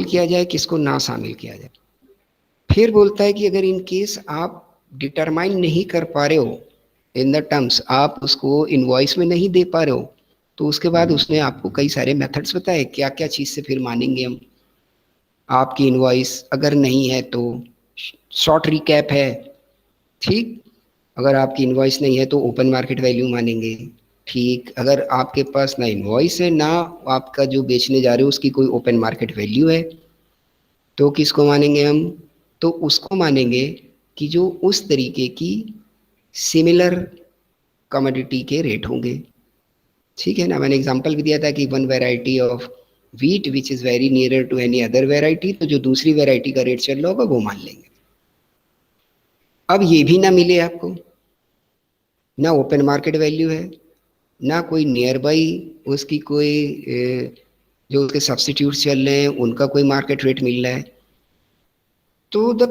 किया जाए, किसको ना शामिल किया जाए। फिर बोलता है कि अगर इन केस आप डिटरमाइन नहीं कर पा रहे हो इन द टर्म्स, आप उसको इनवॉइस में नहीं दे पा रहे हो, तो उसके बाद उसने आपको कई सारे मेथड्स बताए क्या क्या चीज़ से फिर मानेंगे हम। आपकी इनवॉइस अगर नहीं है तो शॉर्ट रिकैप है, ठीक। अगर आपकी इनवॉइस नहीं है तो ओपन मार्केट वैल्यू मानेंगे, ठीक। अगर आपके पास ना इनवॉइस है ना आपका जो बेचने जा रहे हो उसकी कोई ओपन मार्केट वैल्यू है, तो किसको मानेंगे हम? तो उसको मानेंगे कि जो उस तरीके की सिमिलर कमोडिटी के रेट होंगे, ठीक है ना। मैंने एग्जांपल भी दिया था कि one variety of wheat which is very nearer to any other variety, तो जो दूसरी वैरायटी का रेट चल रहा होगा वो मान लेंगे। अब ये भी ना मिले आपको, ना ओपन मार्केट वैल्यू है, ना कोई नियर बाई उसकी कोई जो उसके सब्सिट्यूट चल रहे हैं उनका कोई मार्केट रेट मिल रहा है, तो द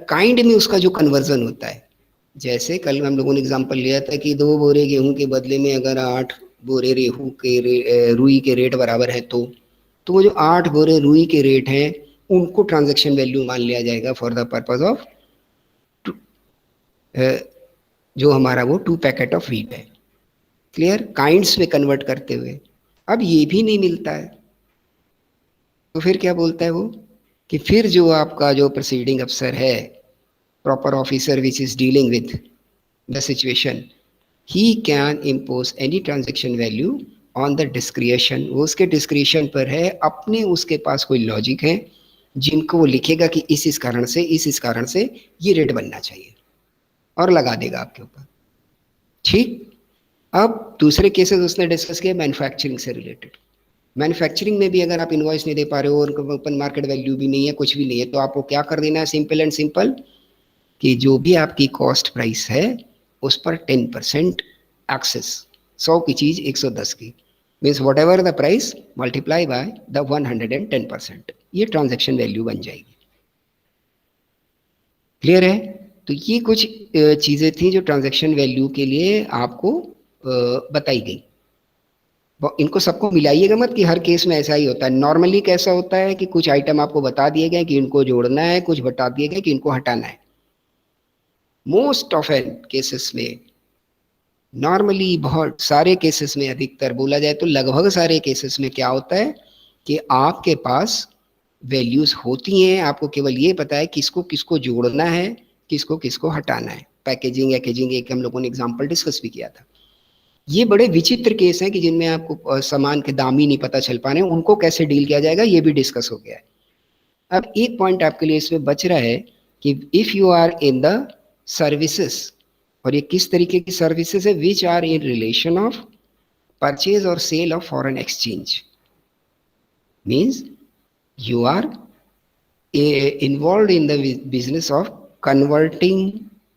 काइंड में उसका जो कन्वर्जन होता है, जैसे कल हम लोगों ने एग्जांपल लिया था कि 2 बोरे गेहूं के बदले में अगर 8 बोरे रेहू के रुई के रेट बराबर है, तो वो जो 8 बोरे रुई के रेट हैं उनको ट्रांजैक्शन वैल्यू मान लिया जाएगा फॉर द पर्पज ऑफ जो हमारा वो 2 पैकेट ऑफ व्हीट है। क्लियर, काइंड्स में कन्वर्ट करते हुए। अब ये भी नहीं मिलता है, तो फिर क्या बोलता है वो कि फिर जो आपका जो प्रोसीडिंग अफसर है, proper officer which is dealing with the situation, he can impose any transaction value on the डिस्क्रिएशन। वो उसके डिस्क्रिएशन पर है, अपने उसके पास कोई लॉजिक है जिनको वो लिखेगा कि इस कारण से इस कारण से ये रेट बनना चाहिए और लगा देगा आपके ऊपर, ठीक। अब दूसरे केसेस उसने डिस्कस किया मैन्युफैक्चरिंग से रिलेटेड। मैन्युफैक्चरिंग में भी अगर आप इनवॉइस नहीं दे पा रहे हो और ओपन मार्केट वैल्यू भी नहीं है, कुछ भी नहीं है, तो आपको क्या कर देना है, सिंपल एंड सिंपल, कि जो भी आपकी कॉस्ट प्राइस है उस पर 10% एक्सेस, 100 की चीज 110 की, means what ever the price multiply by the 110%, ये ट्रांजेक्शन वैल्यू बन जाएगी। क्लियर है? तो ये कुछ चीजें थी जो ट्रांजेक्शन वैल्यू के लिए आपको बताई गई। इनको सबको मिलाइएगा मत कि हर केस में ऐसा ही होता है। नॉर्मली कैसा होता है कि कुछ आइटम आपको बता दिए गए कि इनको जोड़ना है, कुछ बता दिए गए कि इनको हटाना है। मोस्ट ऑफ केसेस में, नॉर्मली बहुत सारे केसेस में, अधिकतर बोला जाए तो लगभग सारे केसेस में क्या होता है कि आपके पास वैल्यूज होती हैं, आपको केवल ये पता है किसको किसको जोड़ना है, किसको किसको हटाना है। पैकेजिंग पैकेजिंग एक हम लोगों ने एग्जांपल डिस्कस भी किया था। ये बड़े विचित्र केस हैं कि जिनमें आपको सामान के दाम ही नहीं पता चल पा रहे हैं, उनको कैसे डील किया जाएगा ये भी डिस्कस हो गया है। अब एक पॉइंट आपके लिए इसमें बच रहा है कि if you are in the services, और ये किस तरीके की सर्विसेज है, which are in relation of purchase और sale of foreign exchange, means you are involved in the business of converting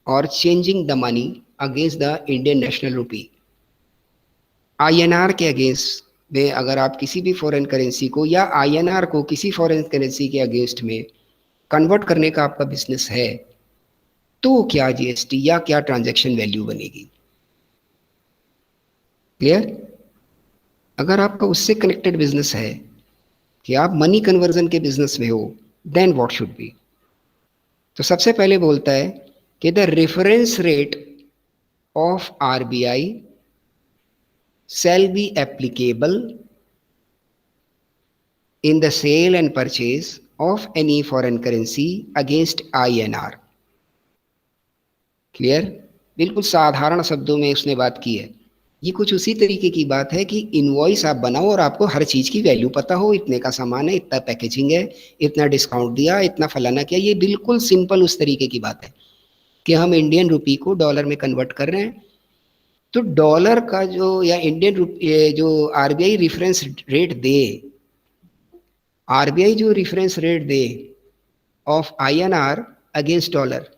or changing the money against the Indian national rupee, INR के against में। अगर आप किसी भी foreign currency को या INR को किसी फॉरेन करेंसी के अगेंस्ट में कन्वर्ट करने का आपका बिजनेस है, तो क्या GST या क्या ट्रांजैक्शन वैल्यू बनेगी? क्लियर? अगर आपका उससे कनेक्टेड बिजनेस है कि आप मनी कन्वर्जन के बिजनेस में हो, देन व्हाट शुड बी। तो सबसे पहले बोलता है कि the reference rate of RBI shall be applicable in the sale and purchase of any foreign currency against INR। Clear? बिल्कुल साधारण शब्दों में उसने बात की है। ये कुछ उसी तरीके की बात है कि इनवॉइस आप बनाओ और आपको हर चीज की वैल्यू पता हो, इतने का सामान है, इतना पैकेजिंग है, इतना डिस्काउंट दिया, इतना फलाना किया। ये बिल्कुल सिंपल उस तरीके की बात है कि हम इंडियन रुपी को डॉलर में कन्वर्ट कर रहे हैं, तो डॉलर का जो या इंडियन रुपये जो RBI रेफरेंस रेट दे, RBI जो reference rate they of INR against dollar,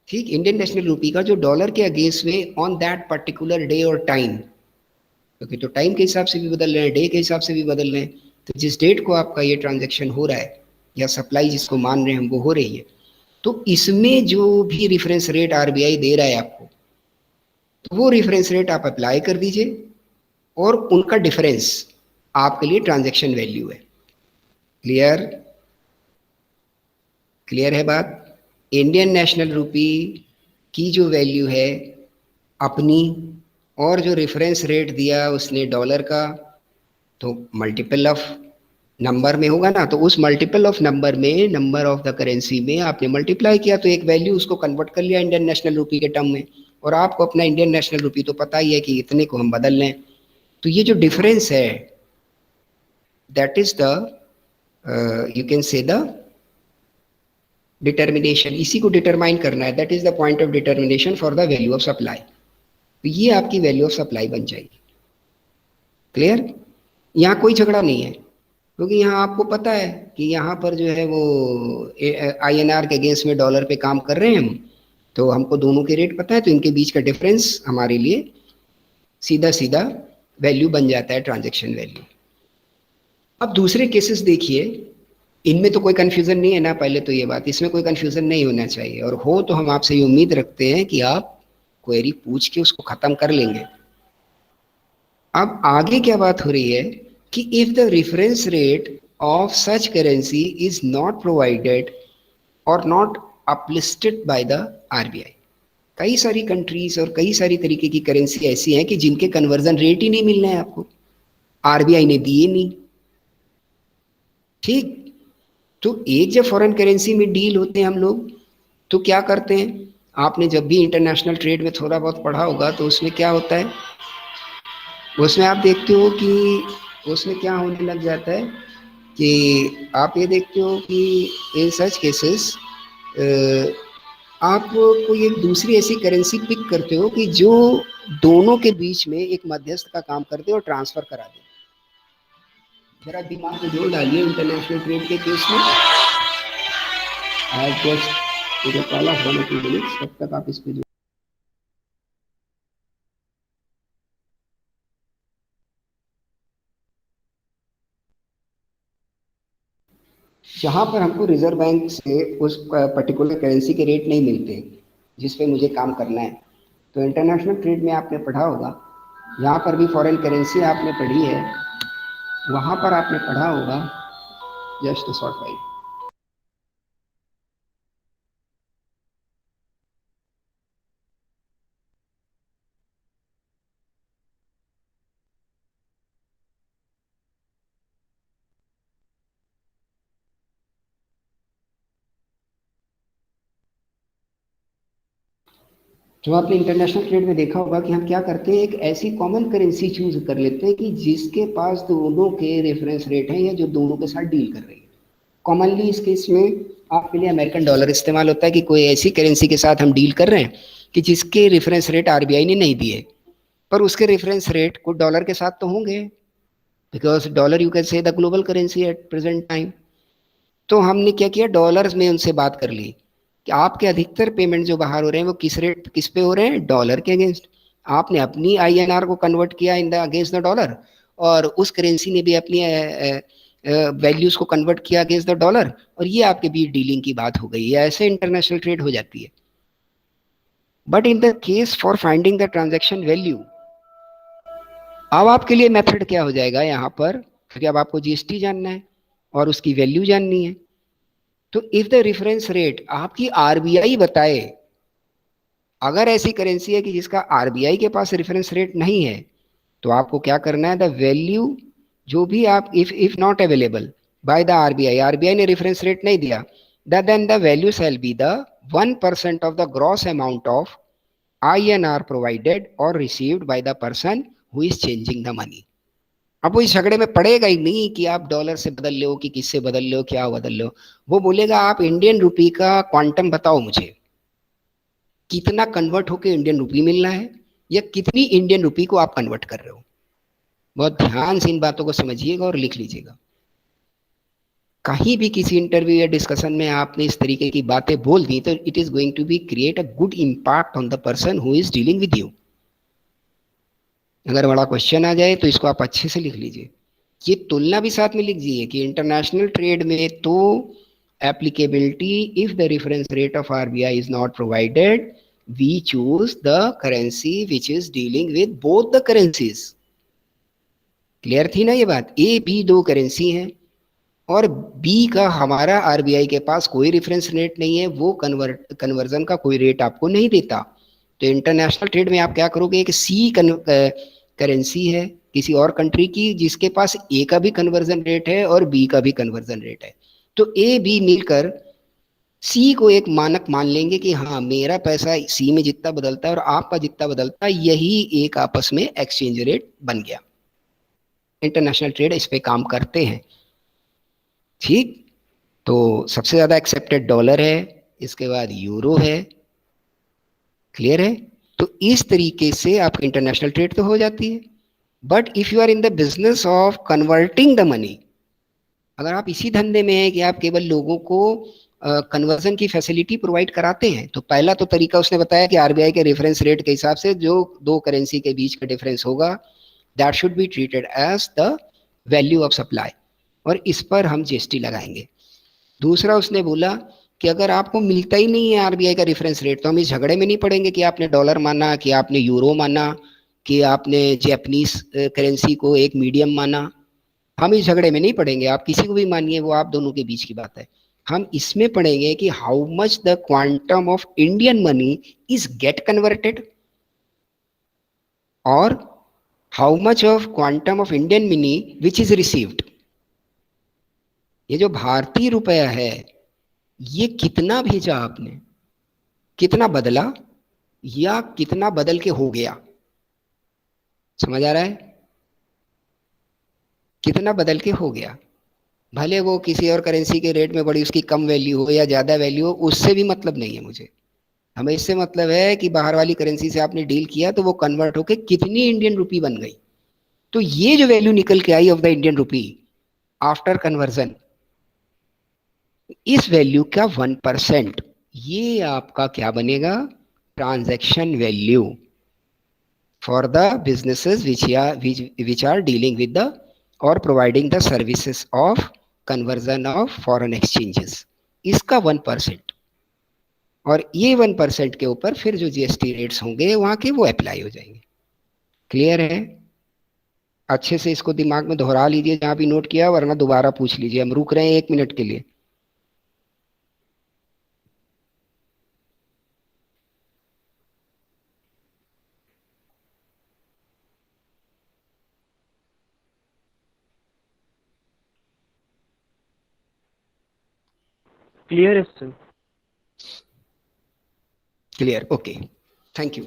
ठीक, इंडियन नेशनल रुपी का जो डॉलर के अगेंस्ट में ऑन दैट पर्टिकुलर डे और टाइम, क्योंकि तो टाइम के हिसाब से भी बदल रहे हैं, डे के हिसाब से भी बदल रहे हैं, तो जिस डेट को आपका ये ट्रांजेक्शन हो रहा है या सप्लाई जिसको मान रहे हैं हम वो हो रही है, तो इसमें जो भी रेफरेंस रेट RBI दे रहा है आपको, तो वो रेफरेंस रेट आप अप्लाई कर दीजिए और उनका डिफरेंस आपके लिए ट्रांजैक्शन वैल्यू है। क्लियर? क्लियर है बात? इंडियन नेशनल रुपी की जो वैल्यू है अपनी, और जो रेफरेंस रेट दिया उसने डॉलर का, तो मल्टीपल ऑफ नंबर में होगा ना, तो उस मल्टीपल ऑफ नंबर में, नंबर ऑफ द करेंसी में आपने मल्टीप्लाई किया, तो एक वैल्यू उसको कन्वर्ट कर लिया इंडियन नेशनल रुपी के टर्म में। और आपको अपना इंडियन नेशनल रुपी तो पता ही है कि इतने को हम बदल लें। तो ये जो डिफरेंस है, that is the you can say the determination, इसी को डिटरमाइन करना है, that is the point of determination for the value of supply. तो ये आपकी वैल्यू ऑफ सप्लाई बन जाएगी। क्लियर? यहाँ कोई झगड़ा नहीं है, क्योंकि यहाँ आपको पता है कि यहाँ पर जो है वो INR के अगेंस्ट में डॉलर पे काम कर रहे हैं हम, तो हमको दोनों के रेट पता है, तो इनके बीच का डिफरेंस हमारे लिए सीधा सीधा वैल्यू बन जाता है, ट्रांजैक्शन वैल्यू। अब दूसरे केसेस देखिए, इनमें तो कोई कंफ्यूजन नहीं है ना, पहले तो ये बात, इसमें कोई कंफ्यूजन नहीं होना चाहिए, और हो तो हम आपसे ये उम्मीद रखते हैं कि आप क्वेरी पूछ के उसको खत्म कर लेंगे। अब आगे क्या बात हो रही है कि if the reference rate of such currency is not provided और नॉट अपलिस्टेड बाय द RBI। कई सारी कंट्रीज और कई सारी तरीके की करेंसी ऐसी हैं कि जिनके कन्वर्जन रेट ही नहीं मिल रहे हैं आपको, RBI ने दिए नहीं। ठीक, तो एक जब फॉरेन करेंसी में डील होते हैं हम लोग, तो क्या करते हैं, आपने जब भी इंटरनेशनल ट्रेड में थोड़ा बहुत पढ़ा होगा, तो उसमें क्या होता है, उसमें आप देखते हो कि उसमें क्या होने लग जाता है कि आप ये देखते हो कि इन सच केसेस आप कोई एक दूसरी ऐसी करेंसी पिक करते हो कि जो दोनों के बीच में एक मध्यस्थ का काम करते हो और ट्रांसफर करा दे। जरा दिमाग में जोर डालिए इंटरनेशनल ट्रेड के केस में। आज just call of 1 or 2 minutes, तब तक आप इस पे जहाँ पर हमको रिजर्व बैंक से उस पर्टिकुलर करेंसी के रेट नहीं मिलते जिस पे मुझे काम करना है, तो इंटरनेशनल ट्रेड में आपने पढ़ा होगा, यहाँ पर भी फॉरेन करेंसी आपने पढ़ी है, वहाँ पर आपने पढ़ा होगा, जस्ट शॉर्ट वाइल, जो आपने इंटरनेशनल ट्रेड में देखा होगा कि हम क्या करते हैं, एक ऐसी कॉमन करेंसी चूज कर लेते हैं कि जिसके पास दोनों के रेफरेंस रेट हैं या जो दोनों के साथ डील कर रही है। कॉमनली इस केस में आपके लिए अमेरिकन डॉलर इस्तेमाल होता है कि कोई ऐसी करेंसी के साथ हम डील कर रहे हैं कि जिसके रेफरेंस रेट RBI ने नहीं दिए, पर उसके रेफरेंस रेट कुछ डॉलर के साथ तो होंगे, because dollar you can say the global currency at present time. तो हमने क्या किया, डॉलर्स में उनसे बात कर ली कि आपके अधिकतर पेमेंट जो बाहर हो रहे हैं वो किस पे हो रहे हैं, डॉलर के अगेंस्ट। आपने अपनी INR को कन्वर्ट किया in the against the dollar, और उस करेंसी ने भी अपनी वैल्यूज को कन्वर्ट किया अगेंस्ट द डॉलर, और ये आपके बीच डीलिंग की बात हो गई है। ऐसे इंटरनेशनल ट्रेड हो जाती है। But in the case for finding the transaction value, अब आपके लिए मेथड क्या हो जाएगा यहाँ पर, क्योंकि अब आपको GST जानना है और उसकी वैल्यू जाननी है। तो इफ द रेफरेंस रेट आपकी RBI बताए, अगर ऐसी करेंसी है कि जिसका RBI के पास रेफरेंस रेट नहीं है, तो आपको क्या करना है, द वैल्यू जो भी आप, if not available by the RBI ने रेफरेंस रेट नहीं दिया, then the value shall be the 1% of the gross amount of INR provided और received by the person who is changing the money. अब वो इस झगड़े में पड़ेगा ही नहीं कि आप डॉलर से बदल लो कि किससे बदल लो, क्या बदल लो। वो बोलेगा आप इंडियन रुपी का क्वांटम बताओ मुझे, कितना कन्वर्ट होकर इंडियन रुपी मिल रहा है, या कितनी इंडियन रुपी को आप कन्वर्ट कर रहे हो। बहुत ध्यान से इन बातों को समझिएगा और लिख लीजिएगा। कहीं भी किसी इंटरव्यू या डिस्कशन में आपने इस तरीके की बातें बोल दी, तो it is going to be create a good impact on the person who is dealing with you. अगर बड़ा क्वेश्चन आ जाए तो इसको आप अच्छे से लिख लीजिए। ये तुलना भी साथ में लिख दीजिए कि इंटरनेशनल ट्रेड में तो applicability, if the reference rate of RBI is not provided, we choose the currency which is dealing with both the currencies. Clear थी ना ये बात? A B दो करेंसी हैं, और बी का हमारा आरबीआई के पास कोई रेफरेंस रेट नहीं है, वो कन्वर्जन का कोई रेट आपको नहीं देता। तो इंटरनेशनल ट्रेड में आप क्या करोगे, एक सी करेंसी है किसी और कंट्री की जिसके पास ए का भी कन्वर्जन रेट है और बी का भी कन्वर्जन रेट है, तो ए बी मिलकर सी को एक मानक मान लेंगे कि हाँ मेरा पैसा सी में जितना बदलता है और आपका जितना बदलता है, यही एक आपस में एक्सचेंज रेट बन गया। इंटरनेशनल ट्रेड इस पे काम करते हैं। ठीक, तो सबसे ज्यादा एक्सेप्टेड डॉलर है, इसके बाद यूरो है। क्लियर है? तो इस तरीके से आपकी इंटरनेशनल ट्रेड तो हो जाती है। But if you are in the business of converting the money, अगर आप इसी धंधे में हैं कि आप केवल लोगों को कन्वर्जन की फैसिलिटी प्रोवाइड कराते हैं, तो पहला तो तरीका उसने बताया कि आरबीआई के रेफरेंस रेट के हिसाब से जो दो करेंसी के बीच का डिफरेंस होगा, that should be treated as the value of supply, और इस पर हम जीएसटी लगाएंगे। दूसरा उसने बोला कि अगर आपको मिलता ही नहीं है आरबीआई का रेफरेंस रेट, तो हम इस झगड़े में नहीं पड़ेंगे कि आपने डॉलर माना, कि आपने यूरो माना, कि आपने जैपनीज करेंसी को एक मीडियम माना। हम इस झगड़े में नहीं पड़ेंगे, आप किसी को भी मानिए, वो आप दोनों के बीच की बात है। हम इसमें पढ़ेंगे कि how much the quantum of Indian money is get converted, और how much of quantum of Indian money which is received. ये जो भारतीय रुपया है, ये कितना भेजा आपने, कितना बदला, या कितना बदल के हो गया। समझ आ रहा है? कितना बदल के हो गया, भले वो किसी और करेंसी के रेट में बड़ी उसकी कम वैल्यू हो या ज़्यादा वैल्यू हो, उससे भी मतलब नहीं है मुझे। हमें इससे मतलब है कि बाहर वाली करेंसी से आपने डील किया तो वो कन्वर्ट होके कितनी इंडियन रुपी बन गई। तो ये जो वैल्यू निकल के आई of the Indian rupee after conversion, इस वैल्यू का 1%, ये आपका क्या बनेगा, transaction value for the businesses which are dealing with the और providing the services of conversion of foreign exchanges, इसका 1%। और ये 1% के ऊपर फिर जो जीएसटी रेट्स होंगे वहां के, वो अप्लाई हो जाएंगे। क्लियर है? अच्छे से इसको दिमाग में दोहरा लीजिए जहां भी नोट किया, वरना दोबारा पूछ लीजिए। हम रुक रहे हैं 1 मिनट के लिए। क्लियर है sir? Clear, okay, thank you.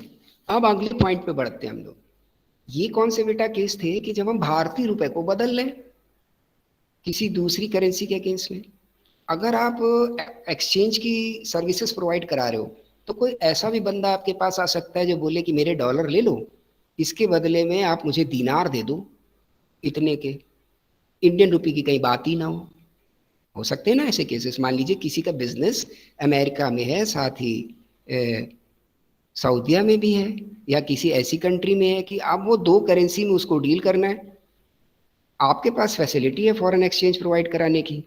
अब अगले पॉइंट पे बढ़ते हैं हम लोग। ये कौन से बेटा केस थे कि जब हम भारतीय रुपए को बदल लें किसी दूसरी करेंसी के अगेंस्ट में। अगर आप एक्सचेंज की सर्विसेज प्रोवाइड करा रहे हो, तो कोई ऐसा भी बंदा आपके पास आ सकता है जो बोले कि मेरे डॉलर ले लो, इसके बदले में आप मुझे दीनार दे दो इतने के, इंडियन रुपी की कहीं बात ही ना हो सकते हैं ना ऐसे केसेस। मान लीजिए किसी का बिजनेस अमेरिका में है, साथ ही सऊदीया में भी है, या किसी ऐसी कंट्री में है कि आप वो दो करेंसी में उसको डील करना है, आपके पास फैसिलिटी है फॉरेन एक्सचेंज प्रोवाइड कराने की,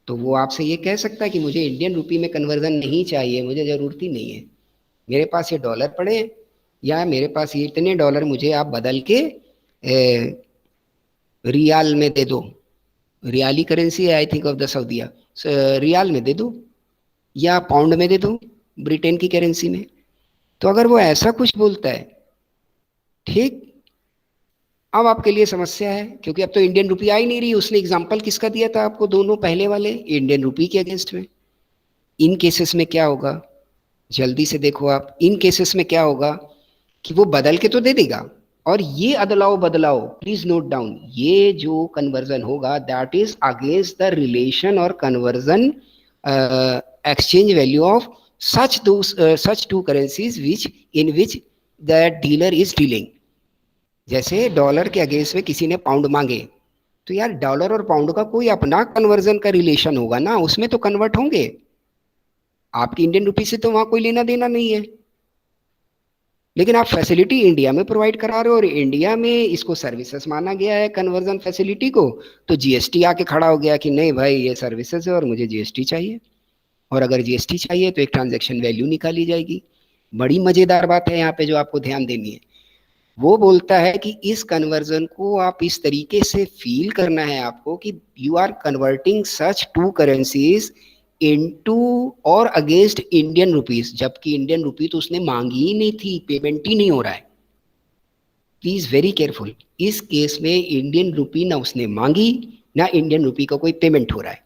तो वो आपसे ये कह सकता है कि मुझे इंडियन रुपी में कन्वर्जन नहीं चाहिए, मुझे ज़रूरत ही नहीं है, मेरे पास ये डॉलर पड़े हैं, या मेरे पास ये इतने डॉलर मुझे आप बदल के रियाल में दे दो। रियाली करेंसी है आई थिंक ऑफ द सऊदीया, रियाल में दे दो या पाउंड में दे दो, ब्रिटेन की करेंसी में। तो अगर वो ऐसा कुछ बोलता है, ठीक, अब आपके लिए समस्या है, क्योंकि अब तो इंडियन रुपी आ ही नहीं रही। उसने एग्जांपल किसका दिया था आपको, दोनों पहले वाले इंडियन रुपी के अगेंस्ट में। इन केसेस में क्या होगा, जल्दी से देखो आप, इन केसेस में क्या होगा कि वो बदल के तो दे देगा, और ये अदलाओ बदलाओ, प्लीज नोट डाउन, ये जो कन्वर्जन होगा that is against the relation और conversion exchange value of such two currencies in which the dealer is dealing। जैसे डॉलर के अगेंस्ट में किसी ने पाउंड मांगे, तो यार डॉलर और पाउंड का कोई अपना कन्वर्जन का रिलेशन होगा ना, उसमें तो कन्वर्ट होंगे। आपकी इंडियन रुपी से तो वहां कोई लेना देना नहीं है, लेकिन आप फैसिलिटी इंडिया में प्रोवाइड करा रहे हो और इंडिया में इसको सर्विसेज माना गया है कन्वर्जन फैसिलिटी को, तो जीएसटी आके खड़ा हो गया कि नहीं भाई ये सर्विसेज है और मुझे जीएसटी चाहिए। और अगर जीएसटी चाहिए तो एक ट्रांजैक्शन वैल्यू निकाली जाएगी। बड़ी मजेदार बात है यहाँ पे जो आपको ध्यान देनी है। वो बोलता है कि इस कन्वर्जन को आप इस तरीके से फील करना है आपको कि you are converting such two currencies into और अगेंस्ट इंडियन रुपीस, जबकि इंडियन रुपी तो उसने मांगी ही नहीं थी, पेमेंट ही नहीं हो रहा है। प्लीज वेरी केयरफुल, इस केस में इंडियन रुपी ना उसने मांगी ना इंडियन रुपी का कोई पेमेंट हो रहा है।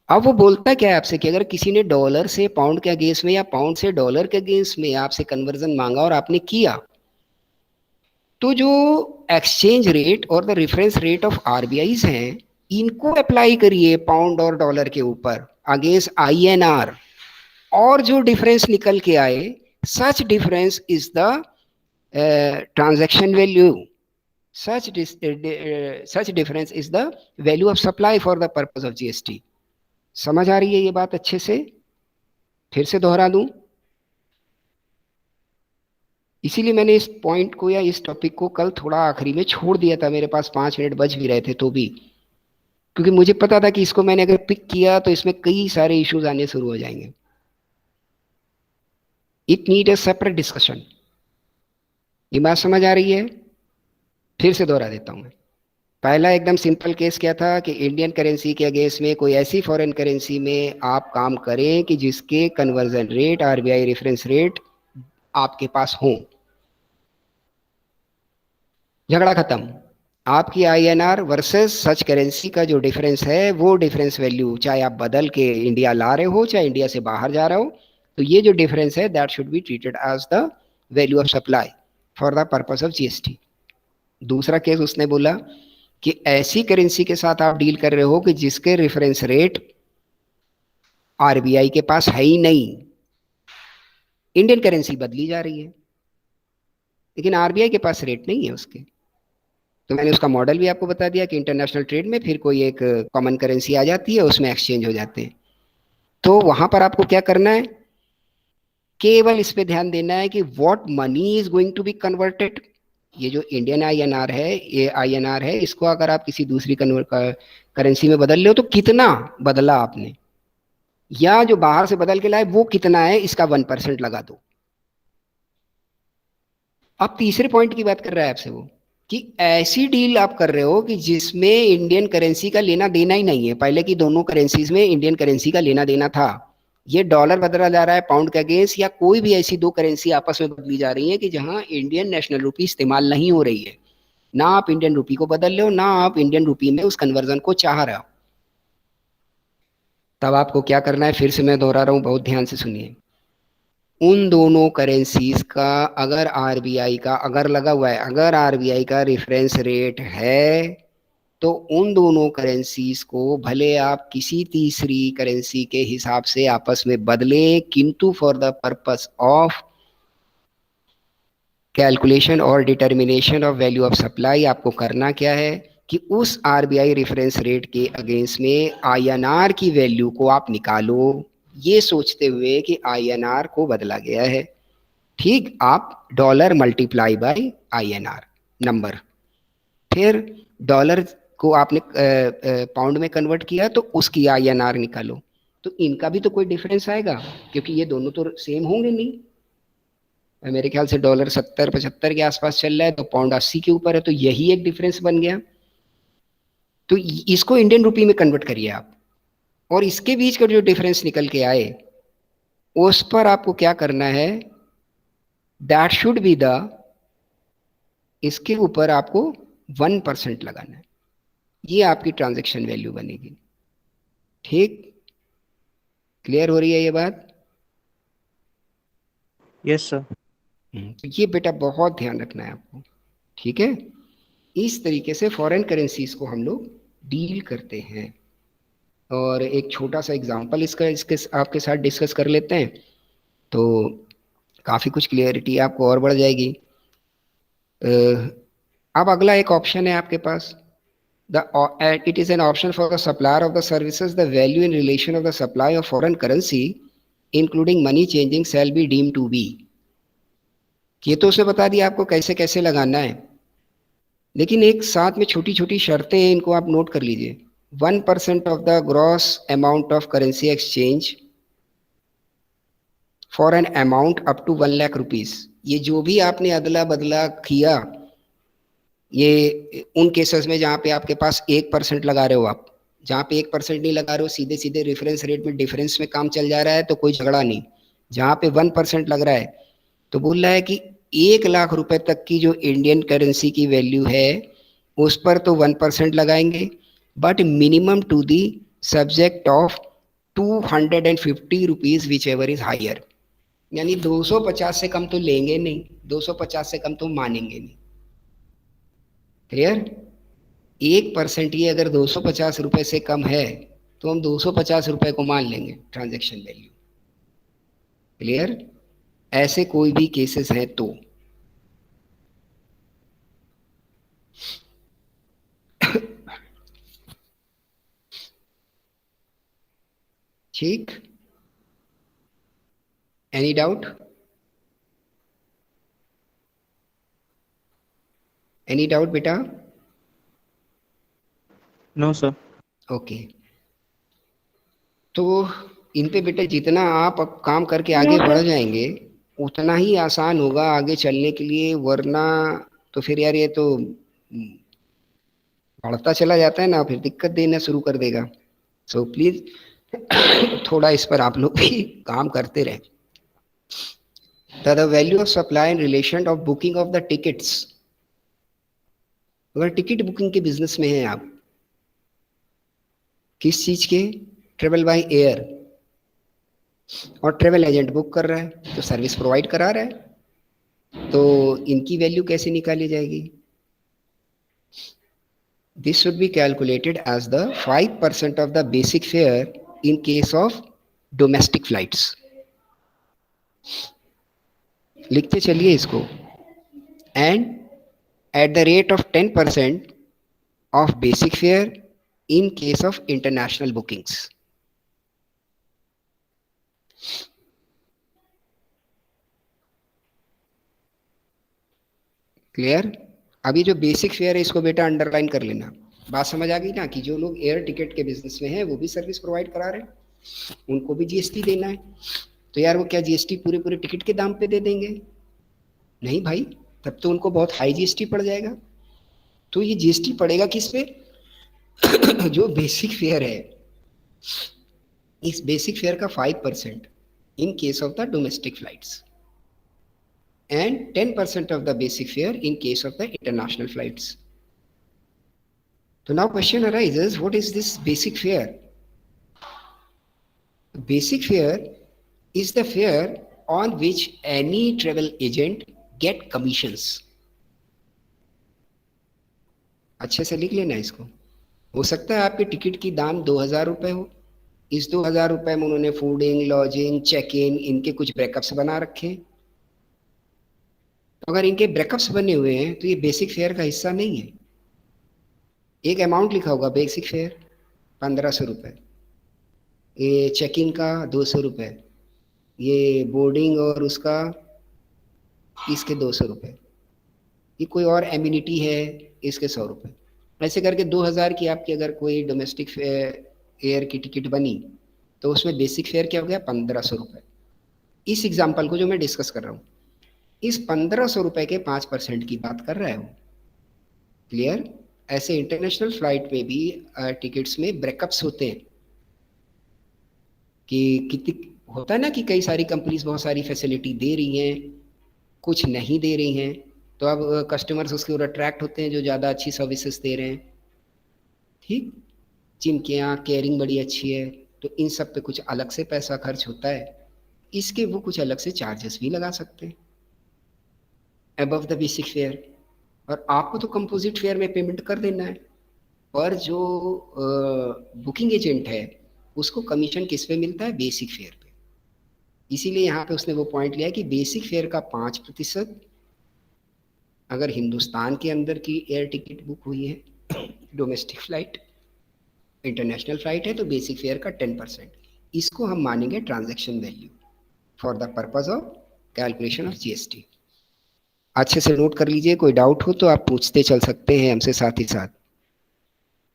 अब वो बोलता क्या है आपसे कि अगर किसी ने डॉलर से पाउंड के अगेंस्ट में या पाउंड से डॉलर के अगेंस्ट में आपसे कन्वर्जन मांगा और आपने किया, तो जो एक्सचेंज रेट और the reference rate of RBI हैं, इनको अप्लाई करिए पाउंड और डॉलर के ऊपर अगेंस्ट आईएनआर, और जो डिफरेंस निकल के आए, such difference is the transaction value, such such difference is the value of supply for the purpose of GST। समझ आ रही है ये बात अच्छे से? फिर से दोहरा दूं, इसीलिए मैंने इस पॉइंट को या इस टॉपिक को कल थोड़ा आखिरी में छोड़ दिया था, मेरे पास 5 मिनट बच भी रहे थे तो भी, क्योंकि मुझे पता था कि इसको मैंने अगर पिक किया तो इसमें कई सारे इश्यूज आने शुरू हो जाएंगे। It need a separate discussion. ये बात समझ आ रही है? फिर से दोहरा देता हूं मैं। पहला एकदम सिंपल केस क्या था कि इंडियन करेंसी के अगेंस्ट में कोई ऐसी फॉरेन करेंसी में आप काम करें कि जिसके conversion rate, RBI reference rate आपके पास हो। झगड़ा खत्म। आपकी आईएनआर वर्सेस सच करेंसी का जो डिफरेंस है, वो डिफरेंस वैल्यू चाहे आप बदल के इंडिया ला रहे हो चाहे इंडिया से बाहर जा रहे हो, तो ये जो डिफरेंस है that should be treated as the value of supply for the purpose of GST. दूसरा केस उसने बोला कि ऐसी करेंसी के साथ आप डील कर रहे हो कि जिसके रेफरेंस रेट आरबीआई के पास है ही नहीं, इंडियन करेंसी बदली जा रही है लेकिन आरबीआई के पास रेट नहीं है उसके। तो मैंने उसका मॉडल भी आपको बता दिया कि इंटरनेशनल ट्रेड में फिर कोई एक कॉमन करेंसी आ जाती है, उसमें एक्सचेंज हो जाते हैं। तो वहां पर आपको क्या करना है, केवल इस पे ध्यान देना है कि what money is going to be converted. ये जो इंडियन आईएनआर है, ये आईएनआर है, इसको अगर आप किसी दूसरी करेंसी में बदल ले हो तो कितना बदला आपने, या जो बाहर से बदल के लाए वो कितना है, इसका 1% लगा दो। अब तीसरे पॉइंट की बात कर रहा है आपसे वो, कि ऐसी डील आप कर रहे हो कि जिसमें इंडियन करेंसी का लेना देना ही नहीं है। पहले की दोनों करेंसीज में इंडियन करेंसी का लेना देना था, ये डॉलर बदला जा रहा है पाउंड के अगेंस्ट, या कोई भी ऐसी दो करेंसी आपस में बदली जा रही है कि जहां इंडियन नेशनल रुपी इस्तेमाल नहीं हो रही है। ना आप इंडियन रुपी को बदल रहे हो, ना आप इंडियन रुपी में उस कन्वर्जन को चाह रहे हो। तब आपको क्या करना है, फिर से मैं दोहरा रहा हूं, बहुत ध्यान से सुनिए। उन दोनों करेंसीज का अगर आरबीआई का, अगर लगा हुआ है, अगर आरबीआई का रेफरेंस रेट है, तो उन दोनों करेंसीज को भले आप किसी तीसरी करेंसी के हिसाब से आपस में बदलें, किंतु for the purpose of calculation और determination of value of supply आपको करना क्या है कि उस आरबीआई रेफरेंस रेट के अगेंस्ट में आईएनआर की वैल्यू को आप निकालो, ये सोचते हुए कि आईएनआर को बदला गया है। ठीक, आप dollar multiply by INR number, फिर डॉलर को आपने पाउंड में कन्वर्ट किया तो उसकी आईएनआर निकालो, तो इनका भी तो कोई डिफरेंस आएगा, क्योंकि ये दोनों तो सेम होंगे नहीं। मेरे ख्याल से डॉलर 70-75 के आसपास चल रहा है, तो पाउंड 80 के ऊपर है, तो यही एक डिफरेंस बन गया। तो इसको इंडियन रुपी में कन्वर्ट करिए आप, और इसके बीच का जो डिफरेंस निकल के आए उस पर आपको क्या करना है, दैट शुड बी द, इसके ऊपर आपको 1% लगाना है, ये आपकी ट्रांजैक्शन वैल्यू बनेगी। ठीक, क्लियर हो रही है ये बात? Yes sir. तो ये बेटा बहुत ध्यान रखना है आपको, ठीक है? इस तरीके से फॉरेन करेंसीज को हम लोग डील करते हैं। और एक छोटा सा एग्जांपल इसका इसके आपके साथ डिस्कस कर लेते हैं, तो काफ़ी कुछ क्लियरिटी आपको और बढ़ जाएगी। अब अगला एक ऑप्शन है आपके पास, it is an option for the supplier of the services, the value in relation of the supply of foreign currency including money changing shall be deemed to be। ये तो उसने बता दिया आपको कैसे कैसे लगाना है, लेकिन एक साथ में छोटी छोटी शर्तें हैं, इनको आप नोट कर लीजिए। 1% of the gross amount of currency exchange for an amount up to 1 lakh rupees, ये जो भी आपने अदला बदला किया, ये उन केसेस में जहाँ पे आपके पास 1% लगा रहे हो आप, जहाँ पे 1% नहीं लगा रहे हो, सीधे सीधे रेफरेंस रेट में डिफरेंस में काम चल जा रहा है, तो कोई झगड़ा नहीं। जहाँ पे 1% लग रहा है, तो बोल रहा है कि 1 लाख रुपए तक की जो इंडियन करेंसी की वैल्यू है उस पर तो 1% लगाएंगे, but minimum to the subject of 250 rupees whichever is higher. यानी 250 से कम तो लेंगे नहीं, 250 से कम तो मानेंगे नहीं। क्लियर? 1% ही अगर 250 रुपए से कम है तो हम 250 रुपए को मान लेंगे ट्रांजेक्शन वैल्यू। क्लियर? ऐसे कोई भी केसेस हैं तो ठीक। Any doubt? एनी डाउट बेटा? No sir. ओके, तो इन पे बेटा जितना आप अब काम करके आगे बढ़ जाएंगे उतना ही आसान होगा आगे चलने के लिए, वरना तो फिर यार ये तो बढ़ता चला जाता है ना, फिर दिक्कत देना शुरू कर देगा। सो प्लीज थोड़ा इस पर आप लोग भी काम करते रहें। The value of supply in relation of booking of the tickets. अगर टिकट बुकिंग के बिजनेस में हैं आप, किस चीज के? ट्रेवल बाय एयर, और ट्रेवल एजेंट बुक कर रहा है तो सर्विस प्रोवाइड करा रहा है, तो इनकी वैल्यू कैसे निकाली जाएगी? This should be calculated as the 5% of the basic fare in case of domestic flights. लिखते चलिए इसको। And at the rate of 10% of basic fare in case of international bookings. Clear? अभी जो बेसिक फेयर है इसको बेटा underline कर लेना। बात समझ आ गई ना कि जो लोग एयर टिकट के बिजनेस में हैं वो भी सर्विस प्रोवाइड करा रहे हैं, उनको भी जीएसटी देना है, तो यार वो क्या जीएसटी पूरे पूरे टिकट के दाम पे दे देंगे? नहीं भाई, तब तो उनको बहुत हाई जीएसटी पड़ जाएगा। तो ये जीएसटी पड़ेगा किस पे? जो बेसिक फेयर है, इस बेसिक फेयर का 5% इन case of the domestic flights and 10% of the basic fare in case of the international flights. So now question arises, what is this basic fare? Basic fare is the fare on which any travel agent get commissions. अच्छे से लिख लेना इसको। हो सकता है आपके ticket की दाम 2000 रुपए हो, इस 2000 रुपए में उन्होंने फूडिंग, लॉजिंग, चेक इन, इनके कुछ ब्रेकअप्स बना रखे हैं। अगर इनके ब्रेकअप्स बने हुए हैं तो ये बेसिक फेयर का हिस्सा नहीं है। एक अमाउंट लिखा होगा बेसिक फेयर 1500 रुपये, ये चेक इन का 200 रुपये, ये बोर्डिंग और उसका इसके 200 रुपये, ये कोई और एम्यूनिटी है इसके 100 रुपये। ऐसे करके 2000 की आपकी अगर कोई डोमेस्टिक एयर की टिकट बनी तो उसमें बेसिक फेयर क्या हो गया? 1500 रुपये। इस एग्जाम्पल को जो मैं डिस्कस कर रहा हूँ, इस 1500 रुपये के 5% की बात कर रहा है वो। क्लियर? ऐसे इंटरनेशनल फ्लाइट में भी टिकट्स में ब्रेकअप्स होते हैं कि कितनी होता है ना कि कई सारी कंपनीज बहुत सारी फैसिलिटी दे रही हैं, कुछ नहीं दे रही हैं, तो अब कस्टमर्स उसके ऊपर अट्रैक्ट होते हैं जो ज़्यादा अच्छी सर्विसेज दे रहे हैं। ठीक, जिनके यहाँ केयरिंग बड़ी अच्छी है तो इन सब पे कुछ अलग से पैसा खर्च होता है, इसके वो कुछ अलग से चार्जेस भी लगा सकते हैं अबव द बेसिक फेयर, और आपको तो कंपोजिट फेयर में पेमेंट कर देना है। और जो बुकिंग एजेंट है उसको कमीशन किस पे मिलता है? बेसिक फेयर पे। इसीलिए यहाँ पे उसने वो पॉइंट लिया कि बेसिक फेयर का 5% अगर हिंदुस्तान के अंदर की एयर टिकट बुक हुई है, डोमेस्टिक फ्लाइट, इंटरनेशनल फ्लाइट है, तो बेसिक फेयर का 10%, इसको हम मानेंगे transaction value for the purpose of calculation of GST. अच्छे से नोट कर लीजिए, कोई डाउट हो तो आप पूछते चल सकते हैं हमसे साथ ही साथ।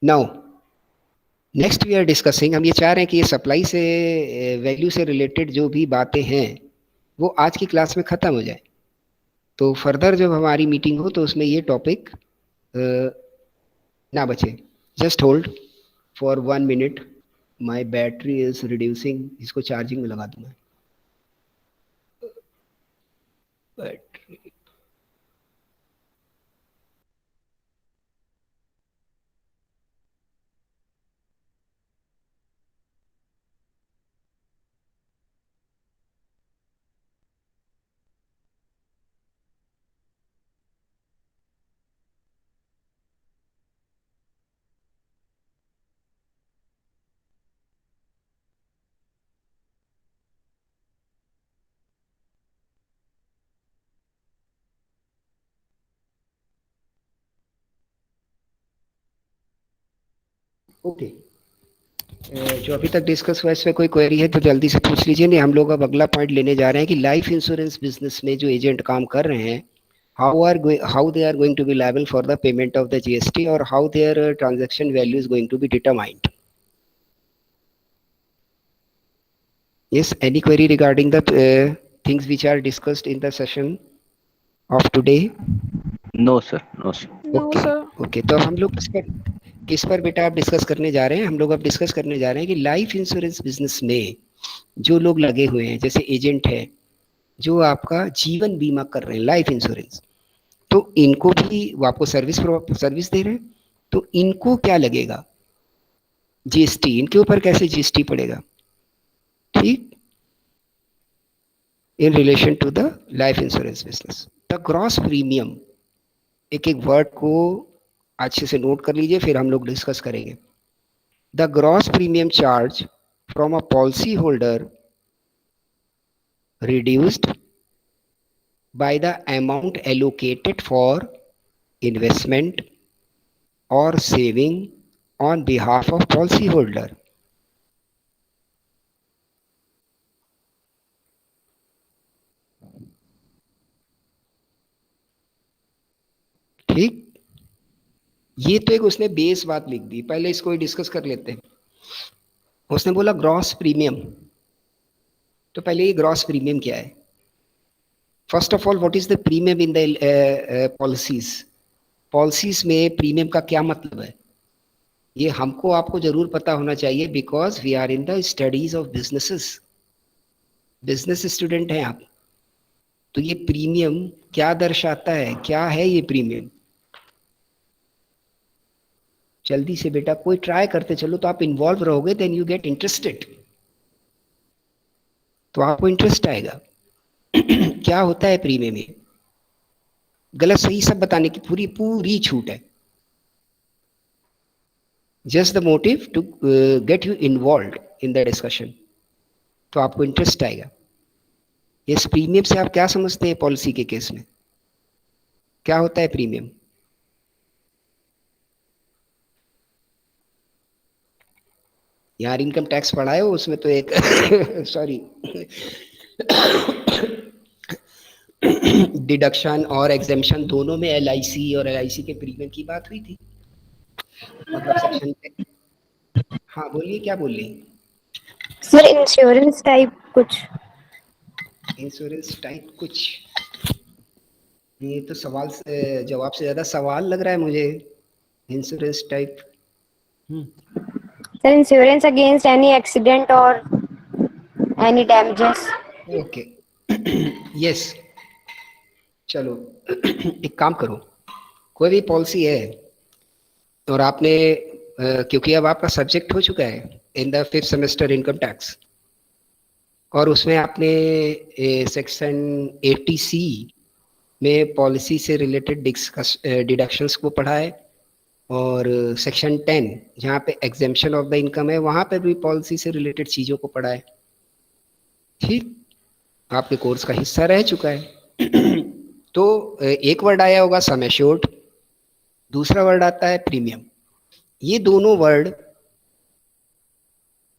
Now next we are discussing, हम ये चाह रहे हैं कि ये सप्लाई से वैल्यू से रिलेटेड जो भी बातें हैं वो आज की क्लास में ख़त्म हो जाए। तो फर्दर जब हमारी मीटिंग हो तो उसमें ये टॉपिक ना बचे. Just hold for 1 minute. My battery is reducing. इसको चार्जिंग में लगा दूंगा. बैटरी. ओके. जो अभी तक डिस्कस हुआ इसमें कोई क्वेरी है तो जल्दी से पूछ लीजिए. नहीं, हम लोग अब अगला पॉइंट लेने जा रहे हैं कि लाइफ इंश्योरेंस बिजनेस में जो एजेंट काम कर रहे हैं, how they are going to be liable for the payment of the GST, or how their transaction value is going to be determined. Yes, any query regarding the things which are discussed in the session of today? No sir, no sir. Okay okay. तो अब हम लोग किस पर बेटा आप discuss करने जा रहे हैं? हम लोग अब डिस्कस करने जा रहे हैं कि लाइफ इंश्योरेंस बिजनेस में जो लोग लगे हुए हैं, जैसे एजेंट है जो आपका जीवन बीमा कर रहे हैं, लाइफ इंश्योरेंस, तो इनको भी वो आपको सर्विस दे रहे हैं, तो इनको क्या लगेगा? जीएसटी. इनके ऊपर कैसे जीएसटी पड़ेगा? ठीक. In relation to the life insurance business, the gross premium. एक एक वर्ड को अच्छे से नोट कर लीजिए, फिर हम लोग डिस्कस करेंगे. The gross premium charge from a policy holder reduced by the amount allocated for investment or saving on behalf of policy holder. ठीक. ये तो एक उसने बेस बात लिख दी, पहले इसको ही डिस्कस कर लेते हैं. उसने बोला ग्रॉस प्रीमियम, तो पहले ये ग्रॉस प्रीमियम क्या है? First of all, what is the premium in the policies? Policies में प्रीमियम का क्या मतलब है, ये हमको आपको जरूर पता होना चाहिए, because we are in the studies of businesses. Business student हैं आप, तो ये प्रीमियम क्या दर्शाता है, क्या है ये प्रीमियम? जल्दी से बेटा, कोई ट्राई करते चलो तो आप इन्वॉल्व रहोगे, देन यू गेट इंटरेस्टेड, तो आपको इंटरेस्ट आएगा. क्या होता है प्रीमियम? में गलत सही सब बताने की पूरी पूरी छूट है. Just the motive to get you involve in the discussion, तो आपको इंटरेस्ट आएगा. इस प्रीमियम से आप क्या समझते हैं? पॉलिसी के केस में क्या होता है प्रीमियम? यार इनकम टैक्स पढ़ाए हो, उसमें तो एक सॉरी डिडक्शन और एग्जेम्पशन दोनों में एलआईसी और एलआईसी के प्रीमियम की बात हुई थी. मतलब सेक्शन पे. हाँ बोलिए, क्या बोलिए? सर इंश्योरेंस टाइप कुछ. इंश्योरेंस टाइप कुछ? ये तो सवाल से जवाब से ज्यादा सवाल लग रहा है मुझे. Insurance type. Sir insurance against any accident और एनी डैमेजेस. ओके. यस. चलो एक काम करो, कोई भी पॉलिसी है और आपने क्योंकि अब आपका सब्जेक्ट हो चुका है in the 5th semester income tax, और उसमें आपने सेक्शन 80C में पॉलिसी से रिलेटेड डिडक्शंस को पढ़ा है, और सेक्शन 10 जहाँ पे एग्जेम्पशन ऑफ द इनकम है वहाँ पे भी पॉलिसी से रिलेटेड चीज़ों को पढ़ा है. ठीक, आपके कोर्स का हिस्सा रह चुका है. तो एक वर्ड आया होगा सम एश्योर्ड, दूसरा वर्ड आता है प्रीमियम. ये दोनों वर्ड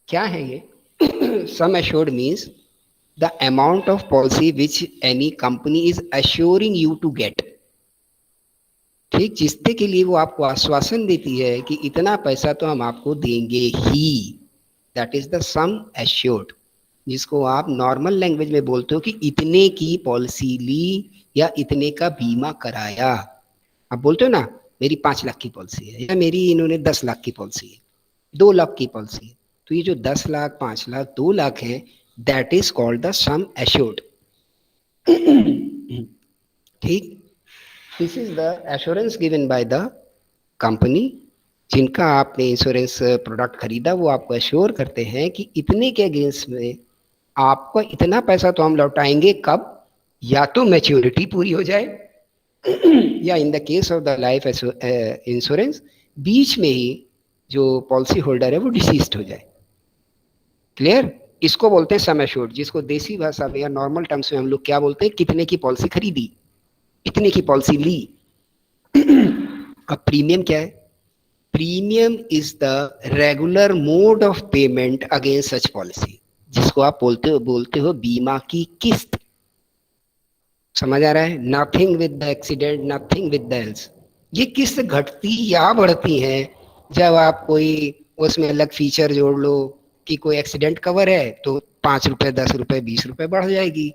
क्या है? ये sum assured means the amount of policy which any company is assuring you to get. ठीक, जिसके के लिए वो आपको आश्वासन देती है कि इतना पैसा तो हम आपको देंगे ही, that is the sum assured. जिसको आप नॉर्मल लैंग्वेज में बोलते हो कि इतने की पॉलिसी ली या इतने का बीमा कराया। आप बोलते हो ना मेरी 5 लाख की पॉलिसी है या मेरी इन्होंने 10 लाख की पॉलिसी है, 2 लाख की पॉलिसी है, तो ये जो 10 लाख, 5 लाख, 2 लाख है, that is called the sum assured. ठीक, this is the assurance given by the company. जिनका आपने इंश्योरेंस प्रोडक्ट खरीदा वो आपको एश्योर करते हैं कि इतने के अगेंस्ट में आपको इतना पैसा तो हम लौटाएंगे, कब, या तो मैच्योरिटी पूरी हो जाए या in the case of the life insurance बीच में ही जो पॉलिसी होल्डर है वो डिसीज्ड हो जाए। क्लियर? इसको बोलते हैं सम एश्योर्ड, जिसको देसी भाषा में या नॉर्मल टर्म्स में हम लोग क्या बोलते हैं, कितने की पॉलिसी खरीदी, इतने की पॉलिसी ली। अब प्रीमियम क्या है? Premium is the regular mode of payment against such policy, जिसको आप बोलते हो बीमा की किस्त। समझ आ रहा है? Nothing with the accident, nothing with the L's. ये किस्त घटती या बढ़ती है जब आप कोई उसमें अलग फीचर जोड़ लो कि कोई एक्सीडेंट कवर है तो 5 रुपए, 10 रुपए, 20 रुपए बढ़ जाएगी।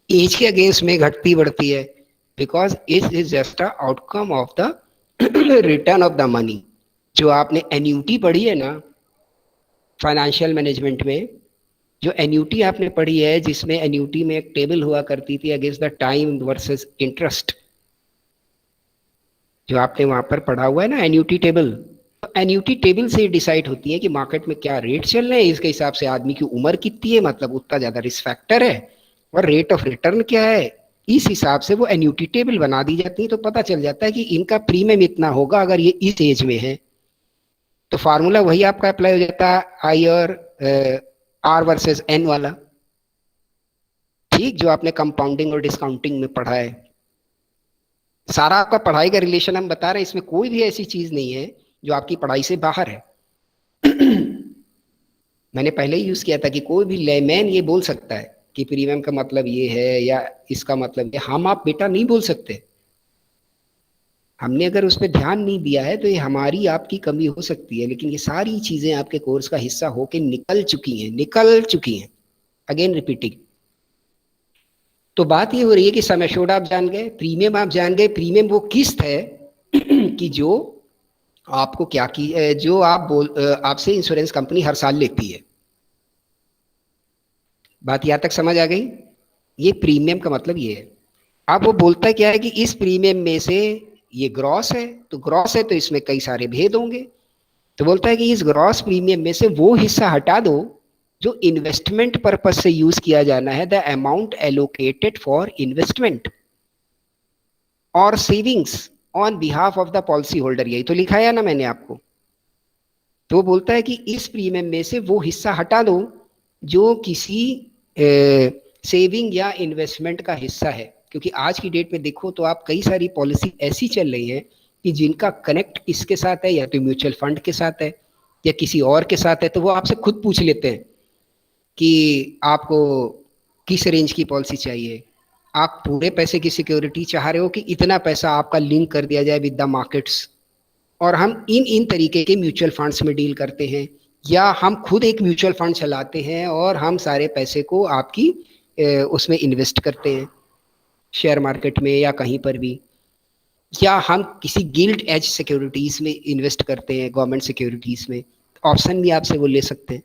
एज के अगेंस्ट में घटती बढ़ती है, because as is just a outcome of the return of the money. जो आपने एन्यूटी पढ़ी है ना फाइनेंशियल मैनेजमेंट में, जो एन्यूटी आपने पढ़ी है, जिसमें एन्यूटी में एक टेबल हुआ करती थी against the time versus interest, जो आपने वहां पर पढ़ा हुआ है ना एन्यूटी टेबल, एन्यूटी टेबल से डिसाइड होती है कि मार्केट में क्या रेट चल रहे हैं, इसके हिसाब से आदमी की उम्र कितनी है, मतलब उतना ज्यादा रिस्क फैक्टर है, और रेट ऑफ रिटर्न क्या है, इस हिसाब से वो एन्यूटी टेबल बना दी जाती है। तो पता चल जाता है कि इनका प्रीमियम इतना होगा अगर ये इस एज में है। तो फार्मूला वही आपका अप्लाई हो जाता है, आई और आर वर्सेस एन वाला। ठीक, जो आपने कंपाउंडिंग और डिस्काउंटिंग में पढ़ा है। सारा आपका पढ़ाई का रिलेशन हम बता रहे हैं, इसमें कोई भी ऐसी चीज नहीं है जो आपकी पढ़ाई से बाहर है। मैंने पहले ही यूज किया था कि कोई भी लेमैन ये बोल सकता है कि प्रीमियम का मतलब ये है या इसका मतलब ये, हम आप बेटा नहीं बोल सकते। हमने अगर उस पर ध्यान नहीं दिया है तो ये हमारी आपकी कमी हो सकती है, लेकिन ये सारी चीजें आपके कोर्स का हिस्सा होके निकल चुकी हैं। Again repeating. तो बात ये हो रही है कि सम एश्योर्ड आप जान गए, प्रीमियम आप जान गए। प्रीमियम वो किस्त है कि जो आपको क्या की, जो आपसे इंश्योरेंस कंपनी हर साल लेती है। बात यहां तक समझ आ गई? ये प्रीमियम का मतलब ये है। अब वो बोलता क्या है कि इस प्रीमियम में से ये ग्रॉस है, तो ग्रॉस है तो इसमें कई सारे भेद होंगे। तो बोलता है कि इस ग्रॉस प्रीमियम में से वो हिस्सा हटा दो जो इन्वेस्टमेंट पर्पज से यूज किया जाना है, the amount allocated for investment और savings on behalf of the policy holder. यही तो लिखा है ना मैंने आपको। तो वो बोलता है कि इस प्रीमियम में से वो हिस्सा हटा दो जो किसी सेविंग या इन्वेस्टमेंट का हिस्सा है, क्योंकि आज की डेट में देखो तो आप कई सारी पॉलिसी ऐसी चल रही है कि जिनका कनेक्ट किसके साथ है, या तो म्यूचुअल फंड के साथ है या किसी और के साथ है। तो वो आपसे खुद पूछ लेते हैं कि आपको किस रेंज की पॉलिसी चाहिए, आप पूरे पैसे की सिक्योरिटी चाह रहे हो कि इतना पैसा आपका लिंक कर दिया जाए विद द मार्केट्स, और हम इन तरीके के म्यूचुअल फंड्स में डील करते हैं, या हम खुद एक म्यूचुअल फंड चलाते हैं और हम सारे पैसे को आपकी उसमें इन्वेस्ट करते हैं शेयर मार्केट में या कहीं पर भी, या हम किसी गिल्ड एज सिक्योरिटीज में इन्वेस्ट करते हैं, गवर्नमेंट सिक्योरिटीज में। ऑप्शन भी आपसे वो ले सकते हैं।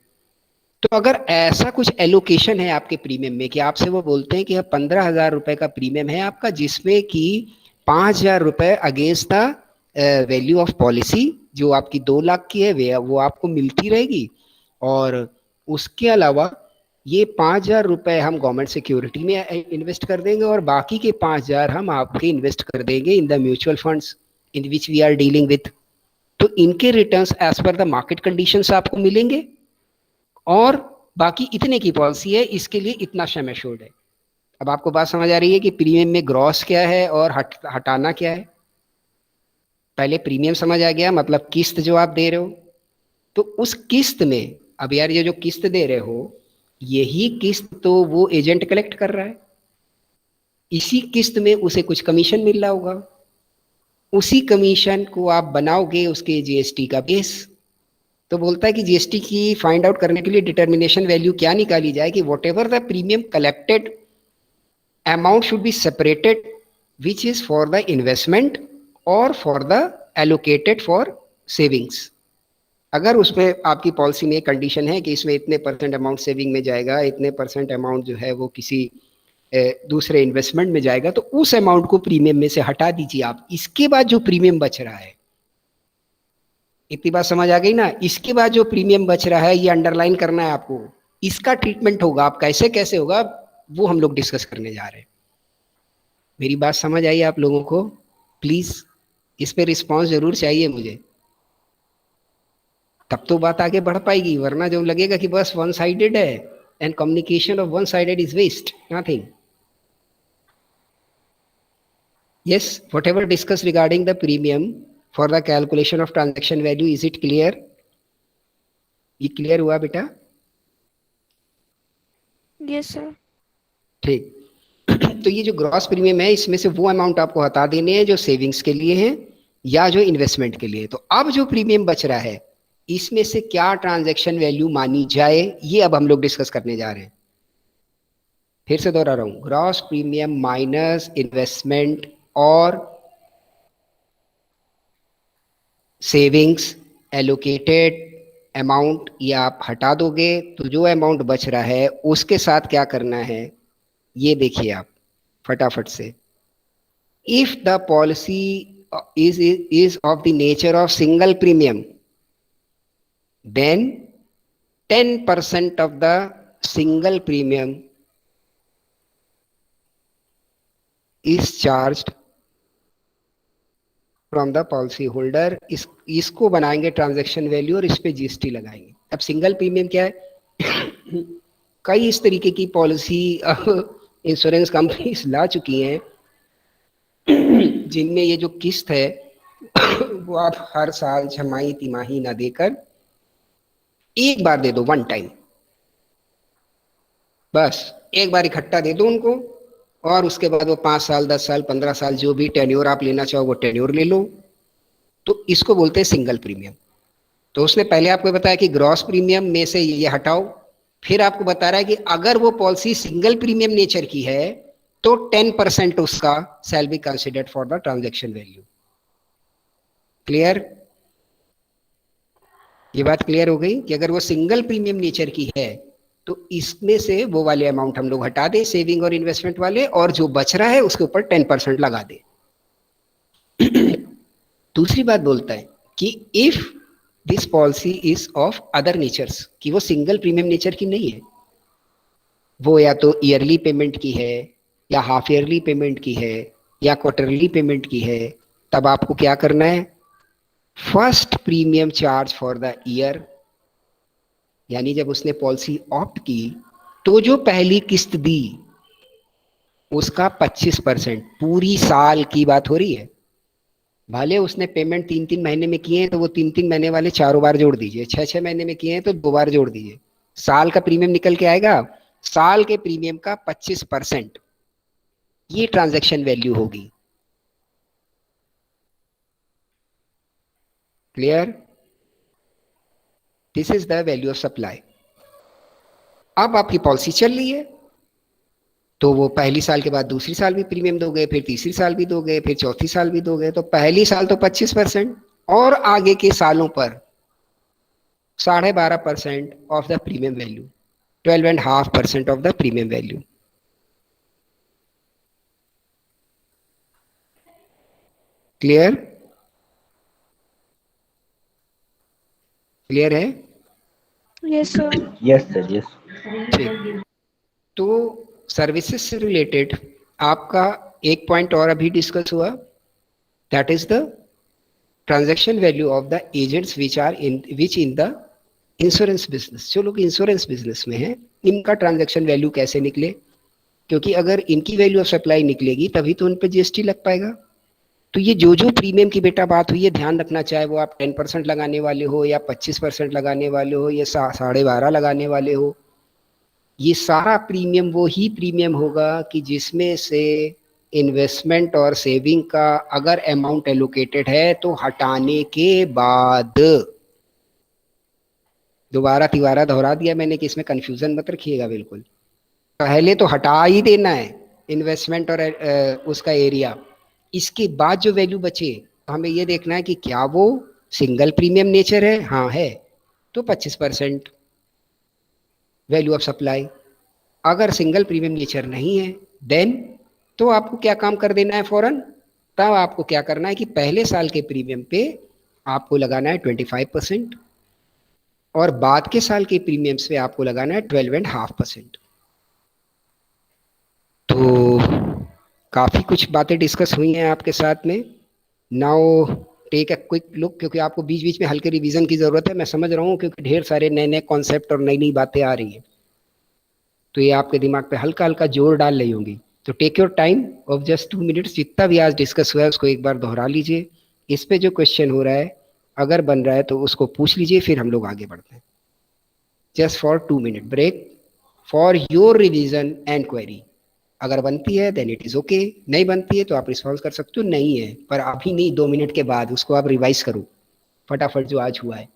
तो अगर ऐसा कुछ एलोकेशन है आपके प्रीमियम में कि आपसे वो बोलते हैं कि 15,000 रुपए का प्रीमियम है आपका, जिसमें कि 5,000 रुपए against the value of policy जो आपकी 2 लाख की है वो आपको मिलती रहेगी, और उसके अलावा ये 5,000 रुपए हम गवर्नमेंट सिक्योरिटी में इन्वेस्ट कर देंगे, और बाकी के 5,000 हम आपके इन्वेस्ट कर देंगे in the mutual funds in which we are dealing with. तो इनके returns as per the market conditions आपको मिलेंगे, और बाकी इतने की पॉलिसी है, इसके लिए इतना सम एश्योर्ड है। अब आपको बात समझ आ रही है कि प्रीमियम में ग्रॉस क्या है और हटाना क्या है? पहले प्रीमियम समझ आ गया, मतलब किस्त जो आप दे रहे हो। तो उस किस्त में, अब यार ये जो किस्त दे रहे हो, यही किस्त तो वो एजेंट कलेक्ट कर रहा है, इसी किस्त में उसे कुछ कमीशन मिल रहा होगा, उसी कमीशन को आप बनाओगे उसके जीएसटी का बेस। तो बोलता है कि जीएसटी की फाइंड आउट करने के लिए डिटर्मिनेशन वैल्यू क्या निकाली जाए कि what ever the premium collected amount should be separated which is for the investment or for the allocated for savings. अगर उसमें आपकी पॉलिसी में कंडीशन है कि इसमें इतने परसेंट अमाउंट सेविंग में जाएगा, इतने परसेंट अमाउंट जो है वो किसी दूसरे इन्वेस्टमेंट में जाएगा, तो उस अमाउंट को प्रीमियम में से हटा दीजिए आप। इसके बाद जो प्रीमियम बच रहा है, इतनी बात समझ आ गई ना? इसके बाद जो प्रीमियम बच रहा है, ये अंडरलाइन करना है आपको, इसका ट्रीटमेंट होगा। आप कैसे कैसे होगा वो हम लोग डिस्कस करने जा रहे हैं। मेरी बात समझ आई आप लोगों को? प्लीज इस पे रिस्पांस जरूर चाहिए मुझे, तब तो बात आगे बढ़ पाएगी, वरना जो लगेगा कि बस वन साइडेड है and communication of one sided is waste, nothing. yes, whatever discussed regarding the premium for the calculation of transaction value, is it clear? ये क्लियर हुआ बेटा? Yes sir. ठीक। तो ये जो ग्रॉस प्रीमियम है, इसमें से वो अमाउंट आपको हटा देने हैं जो सेविंग्स के लिए हैं या जो इन्वेस्टमेंट के लिए। तो अब जो प्रीमियम बच रहा है, इसमें से क्या ट्रांजैक्शन वैल्यू मानी जाए, ये अब हम लोग डिस्कस करने जा रहे हैं। फिर से दोहरा रहा हूं, ग्रॉस प्रीमियम माइनस इन्वेस्टमेंट और सेविंग्स एलोकेटेड अमाउंट, ये आप हटा दोगे तो जो अमाउंट बच रहा है उसके साथ क्या करना है, ये देखिए आप फटाफट से। If the policy is of the nature of single premium, then 10% of the single premium is charged from the policy holder। इसको बनाएंगे ट्रांजैक्शन वैल्यू और इस पे जीएसटी लगाएंगे। अब सिंगल प्रीमियम क्या है? कई इस तरीके की पॉलिसी इंश्योरेंस कंपनीज ला चुकी हैं जिनमें ये जो किस्त है वो आप हर साल छमाही तिमाही ना देकर एक बार दे दो, वन टाइम, बस एक बार इकट्ठा दे दो उनको, और उसके बाद वो 5 साल 10 साल 15 साल जो भी टेन्योर आप लेना चाहो वो टेन्योर ले लो। तो इसको बोलते हैं सिंगल प्रीमियम। तो उसने पहले आपको बताया कि ग्रॉस प्रीमियम में से ये हटाओ, फिर आपको बता रहा है कि अगर वो पॉलिसी सिंगल प्रीमियम नेचर की है तो 10% उसका shall be considered for the transaction value. Clear? ये बात क्लियर हो गई कि अगर वो सिंगल प्रीमियम नेचर की है तो इसमें से वो वाले अमाउंट हम लोग हटा दें, सेविंग और इन्वेस्टमेंट वाले, और जो बच रहा है उसके ऊपर 10% लगा दें। दूसरी बात बोलता है कि if this policy is of other natures, कि वो सिंगल प्रीमियम नेचर की नहीं है, वो या तो ईयरली पेमेंट की है या हाफ ईयरली पेमेंट की है या क्वार्टरली पेमेंट की है, तब आपको क्या करना है, first premium charge for the year, यानी जब उसने पॉलिसी ऑप्ट की तो जो पहली किस्त दी उसका 25%, पूरी साल की बात हो रही है, भले उसने पेमेंट 3-3 महीने में किए हैं तो वो 3-3 महीने वाले चारों बार जोड़ दीजिए, 6-6 महीने में किए हैं तो 2 बार जोड़ दीजिए, साल का प्रीमियम निकल के आएगा। साल के प्रीमियम का 25% ये ट्रांजैक्शन वैल्यू होगी। Clear? This is the value of supply. अब आपकी पॉलिसी चल रही है तो वो पहली साल के बाद दूसरी साल भी प्रीमियम दोगे, फिर तीसरी साल भी दोगे, फिर चौथी साल भी दोगे, तो पहली साल तो 25% और आगे के सालों पर 12.5% of the premium value, 12.5% of the premium value. Clear? Clear है? Yes sir. Yes, sir. Yes. ठीक। तो सर्विसेज से रिलेटेड आपका एक पॉइंट और अभी डिस्कस हुआ, that is the transaction value of the agents which in the insurance business. जो लोग इंश्योरेंस बिजनेस में हैं, इनका ट्रांजैक्शन वैल्यू कैसे निकले, क्योंकि अगर इनकी वैल्यू ऑफ सप्लाई निकलेगी तभी तो उन पर जीएसटी लग पाएगा। तो ये जो प्रीमियम की बेटा बात हुई है, ध्यान रखना, चाहे वो आप 10% लगाने वाले हो या 25% लगाने वाले हो या 12.5 लगाने वाले हो, ये सारा प्रीमियम वो ही प्रीमियम होगा कि जिसमें से इन्वेस्टमेंट और सेविंग का अगर अमाउंट एलोकेटेड है तो हटाने के बाद दोबारा तिबारा दोहरा दिया मैंने कि इसमें कंफ्यूजन मत रखिएगा बिल्कुल। पहले तो हटा ही देना है इन्वेस्टमेंट और उसका एरिया, इसके बाद जो वैल्यू बचे तो हमें ये देखना है कि क्या वो सिंगल प्रीमियम नेचर है, हाँ है तो 25% वैल्यू ऑफ सप्लाई। अगर सिंगल प्रीमियम नेचर नहीं है देन तो आपको क्या काम कर देना है फौरन, तब आपको क्या करना है कि पहले साल के प्रीमियम पे आपको लगाना है 25% और बाद के साल के प्रीमियम्स पे आपको लगाना है 12.5%। तो काफ़ी कुछ बातें डिस्कस हुई हैं आपके साथ में। Now take a quick look, क्योंकि आपको बीच बीच में हल्के रिवीजन की ज़रूरत है, मैं समझ रहा हूँ, क्योंकि ढेर सारे नए नए कॉन्सेप्ट और नई नई बातें आ रही हैं, तो ये आपके दिमाग पे हल्का हल्का जोर डाल रही होंगी। तो take your time of just 2 minutes, जितना भी आज डिस्कस हुआ है उसको एक बार दोहरा लीजिए। इस पे जो क्वेश्चन हो रहा है अगर बन रहा है तो उसको पूछ लीजिए, फिर हम लोग आगे बढ़ते हैं। Just for 2 minute break for your revision and query. अगर बनती है देन इट इज ओके, नहीं बनती है तो आप रिस्पॉन्स कर सकते हो, नहीं है पर अभी नहीं, 2 मिनट के बाद उसको आप रिवाइज करो फटाफट जो आज हुआ है।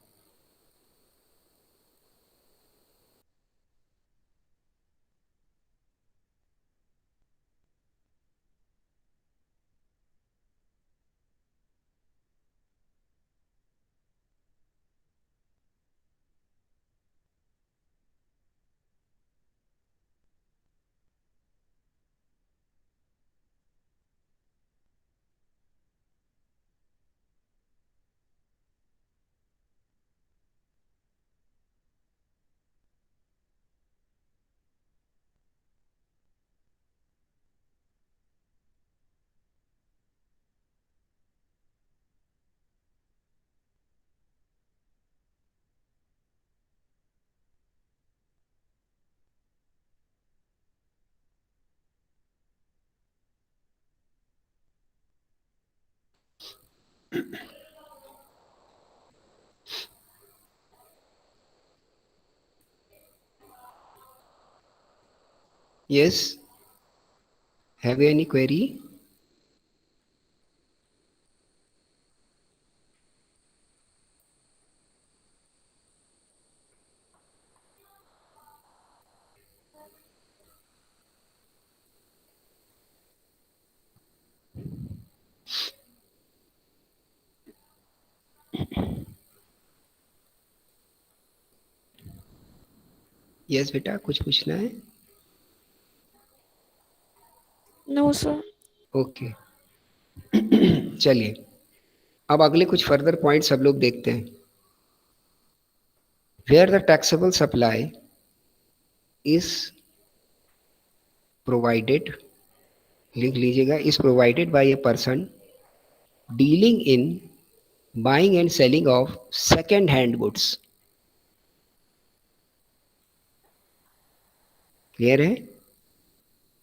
Yes, have you any query? Yes बेटा, कुछ पूछना है? No sir. ओके चलिए अब अगले कुछ फर्दर पॉइंट्स सब लोग देखते हैं। Where the taxable supply is provided, लिख लीजिएगा, is provided by a person dealing in buying and selling of second hand goods. Clear है?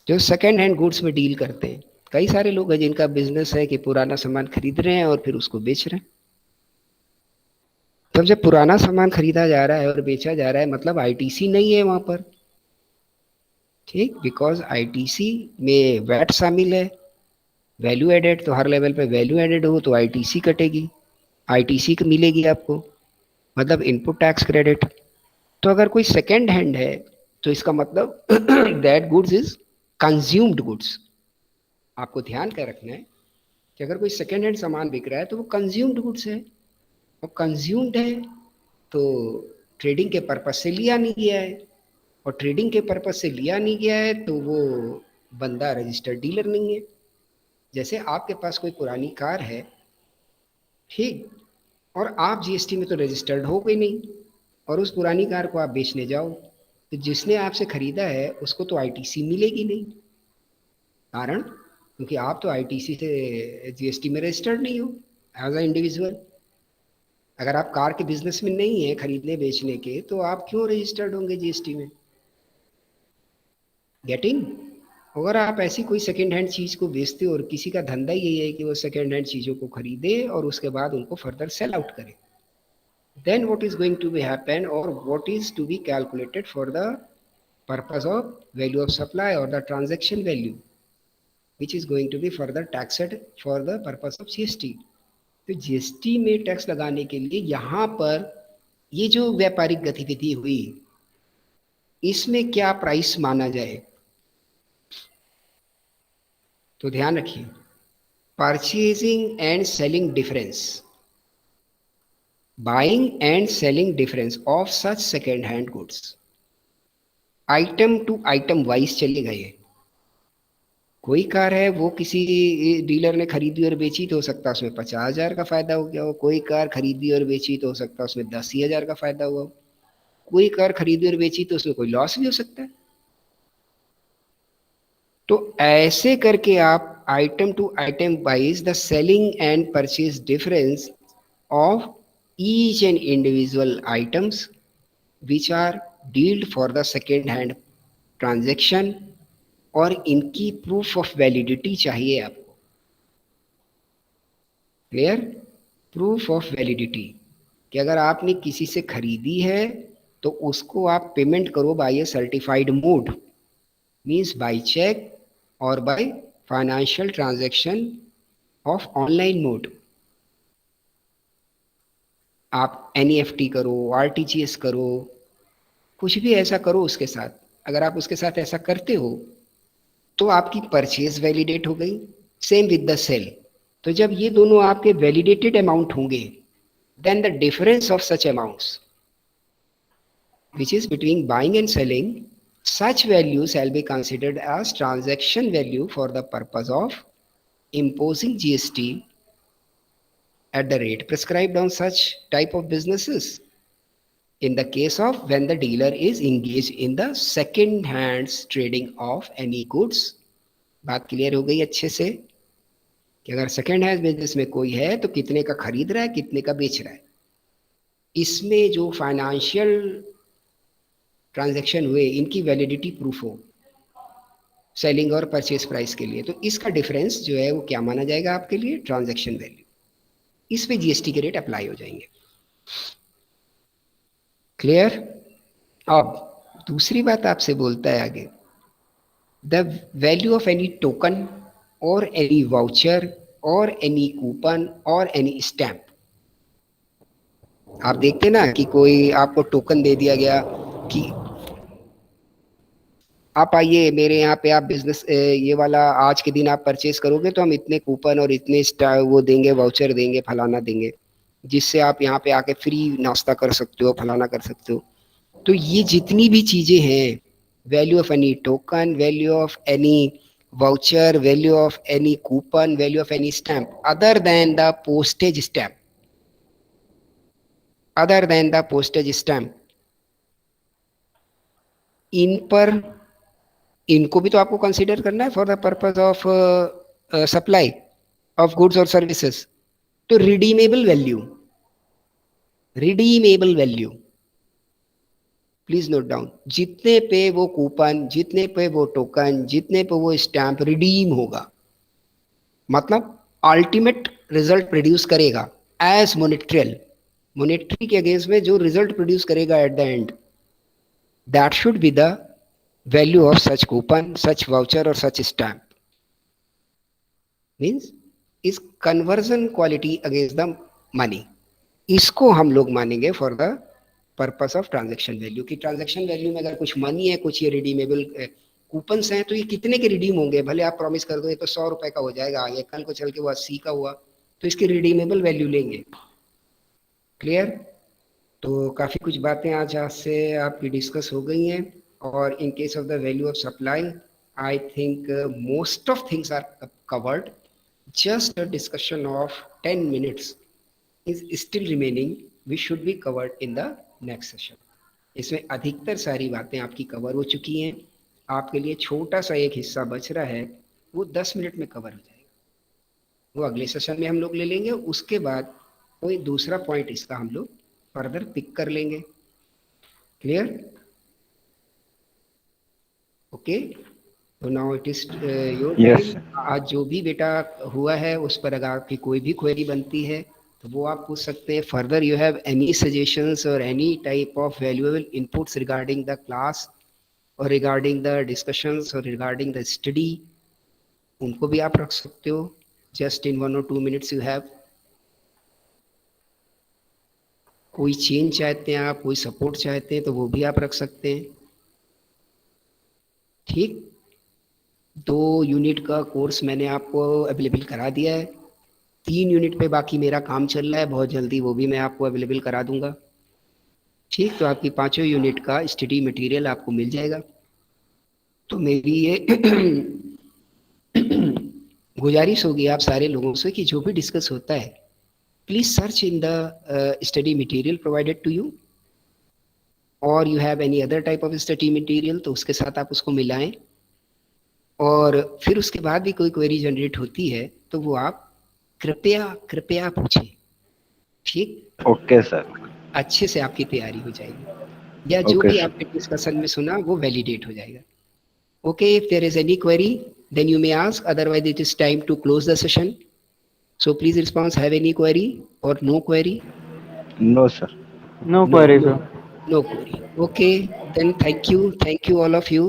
जो सेकेंड हैंड गुड्स में डील करते हैं, कई सारे लोग हैं जिनका बिजनेस है कि पुराना सामान खरीद रहे हैं और फिर उसको बेच रहे हैं। तब जब पुराना सामान खरीदा जा रहा है और बेचा जा रहा है मतलब आईटीसी नहीं है वहां पर, ठीक, बिकॉज आईटीसी में वैट शामिल है, वैल्यू एडेड, तो हर लेवल पे वैल्यू एडेड हो तो आईटीसी कटेगी, आईटीसी मिलेगी आपको, मतलब इनपुट टैक्स क्रेडिट। तो अगर कोई सेकेंड हैंड है तो इसका मतलब that goods is consumed goods. आपको ध्यान क्या रखना है कि अगर कोई सेकेंड हैंड सामान बिक रहा है तो वो कंज्यूम्ड गुड्स है, और कंज्यूम्ड है तो ट्रेडिंग के पर्पज से लिया नहीं गया है, और ट्रेडिंग के पर्पज से लिया नहीं गया है तो वो बंदा रजिस्टर्ड डीलर नहीं है। जैसे आपके पास कोई पुरानी कार है, ठीक, और आप जीएसटी में तो रजिस्टर्ड हो गई नहीं, और उस पुरानी कार को आप बेचने जाओ तो जिसने आपसे खरीदा है उसको तो आईटीसी मिलेगी नहीं। कारण क्योंकि आप तो आईटीसी से जीएसटी में रजिस्टर्ड नहीं हो एज अ इंडिविजुअल। अगर आप कार के बिजनेस में नहीं है खरीदने बेचने के तो आप क्यों रजिस्टर्ड होंगे जीएसटी में? गेटिंग? अगर आप ऐसी कोई सेकेंड हैंड चीज को बेचते हो और किसी का धंधा यही है कि वो सेकेंड हैंड चीजों को खरीदे और उसके बाद उनको फर्दर सेल आउट करे, then what is going to be happen or what is to be calculated for the purpose of value of supply or the transaction value which is going to be further taxed for the purpose of GST. तो GST में tax लगाने के लिए यहाँ पर ये जो व्यापारिक गतिविधि हुई, इसमें क्या प्राइस माना जाए? तो ध्यान रखिए, purchasing and selling difference, buying and selling difference of such second hand goods, item to item wise चलेगा ये। कोई कार है वो किसी डीलर ने खरीदी और बेची तो हो सकता है उसमें 50,000 का फायदा हो गया हो, कोई कार खरीदी और बेची तो हो सकता है उसमें 10,000 का फायदा हुआ हो, कोई कार खरीदी और बेची तो उसमें कोई लॉस भी हो सकता है। तो ऐसे करके आप item to item wise the selling and purchase difference of each and individual items which are dealt for the second hand transaction, और इनकी प्रूफ ऑफ वैलिडिटी चाहिए आपको। क्लियर? प्रूफ ऑफ वैलिडिटी कि अगर आपने किसी से खरीदी है तो उसको आप पेमेंट करो by a certified mode, means by cheque और by financial transaction of online mode. आप एनईएफटी करो, आरटीजीएस करो, कुछ भी ऐसा करो उसके साथ। अगर आप उसके साथ ऐसा करते हो तो आपकी परचेज वैलिडेट हो गई। Same with the sale. तो जब ये दोनों आपके वैलिडेटेड अमाउंट होंगे, then the difference of such amounts which is between buying and selling, such value shall be considered as transaction value for the purpose of imposing GST at the rate prescribed on such type of businesses in the case of when the dealer is engaged in the second hands trading of any goods। बात clear हो गई अच्छे से कि अगर second hand business में कोई है तो कितने का खरीद रहा है, कितने का बेच रहा है, इसमें जो फाइनेंशियल ट्रांजैक्शन हुए इनकी वैलिडिटी प्रूफ हो सेलिंग और परचेज प्राइस के लिए, तो इसका डिफरेंस जो है वो क्या माना जाएगा आपके लिए? Transaction value. इस पे जीएसटी के रेट अप्लाई हो जाएंगे। क्लियर? अब दूसरी बात आपसे बोलता है आगे, the value of any token और एनी वाउचर और एनी कूपन और एनी स्टैम्प। आप देखते ना कि कोई आपको टोकन दे दिया गया कि आप आइए मेरे यहाँ पे, आप बिजनेस ये वाला आज के दिन आप परचेज करोगे तो हम इतने कूपन और इतने वो देंगे, वाउचर देंगे, फलाना देंगे, जिससे आप यहाँ पे आके फ्री नाश्ता कर सकते हो, फलाना कर सकते हो। तो ये जितनी भी चीजें हैं, value of any token, value of any voucher, value of any coupon, value of any stamp other than the postage stamp, other than the postage stamp, इन पर, इनको भी तो आपको कंसीडर करना है for the purpose of supply of goods और services. तो redeemable value, redeemable value please note down, जितने पे वो कूपन, जितने पे वो टोकन, जितने पे वो स्टैंप रिडीम होगा, मतलब अल्टीमेट रिजल्ट प्रोड्यूस करेगा एज मोनेट्रियल, मोनेटरी के अगेंस्ट में जो रिजल्ट प्रोड्यूस करेगा at the end, that should be the value of such coupon, such voucher और सच स्टैम्प। मीन्स इस conversion quality against the money, इसको हम लोग मानेंगे for the purpose of transaction value. की ट्रांजैक्शन वैल्यू में अगर कुछ मनी है, कुछ ये रिडीमेबल कूपन्स हैं, तो ये कितने के रिडीम होंगे? भले आप प्रॉमिस कर दो ये तो 100 रुपए का हो जाएगा, ये कल को चल के वो 80 का हुआ, तो इसकी रिडीमेबल वैल्यू लेंगे। क्लियर? तो काफ़ी कुछ बातें आज से आपकी डिस्कस हो गई हैं। और in case of the value of supply, I think most of things are covered, just a discussion of 10 minutes is still remaining, which should be covered in the next session। इसमें अधिकतर सारी बातें आपकी cover हो चुकी हैं, आपके लिए छोटा सा एक हिस्सा बच रहा है, वो 10 मिनट में कवर हो जाएगा, वो अगले सेशन में हम लोग ले लेंगे। उसके बाद कोई दूसरा पॉइंट इसका हम लोग फर्दर पिक कर लेंगे। क्लियर? ओके, तो now it is your time. आज जो भी बेटा हुआ है उस पर अगर आपकी कोई भी क्वेरी बनती है तो वो आप पूछ सकते हैं। Further you have any suggestions और any type of valuable inputs regarding the class और रिगार्डिंग द डिस्कशंस और रिगार्डिंग द स्टडी, उनको भी आप रख सकते हो। Just in 1 or 2 minutes you have. कोई चेंज चाहते हैं आप, कोई सपोर्ट चाहते हैं तो वो भी आप रख सकते हैं। ठीक, 2 यूनिट का कोर्स मैंने आपको अवेलेबल करा दिया है, 3 यूनिट पे बाकी मेरा काम चल रहा है, बहुत जल्दी वो भी मैं आपको अवेलेबल करा दूंगा। ठीक, तो आपकी 5 यूनिट का स्टडी मटेरियल आपको मिल जाएगा। तो मेरी ये गुजारिश होगी आप सारे लोगों से कि जो भी डिस्कस होता है, please search in the study material provided to you, और you have any other type of study material तो उसके साथ आप उसको मिलाएं, और फिर उसके बाद भी कोई क्वेरी जनरेट होती है तो वो आप कृपया कृपया पूछें। ठीक, ओके सर। अच्छे से आपकी तैयारी हो जाएगी, या जो Okay, भी sir. आपने डिस्कशन में सुना वो वैलिडेट हो जाएगा। Okay, if there is any query then you may ask, otherwise it is time to close the session. So please respond, have any query or no query? No, sir. No query, sir. No query. Okay, then thank you all of you.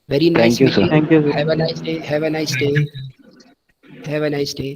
Very nice Thank you, sir. meeting. Thank you, sir. Have a nice day. Have a nice day. Have a nice day.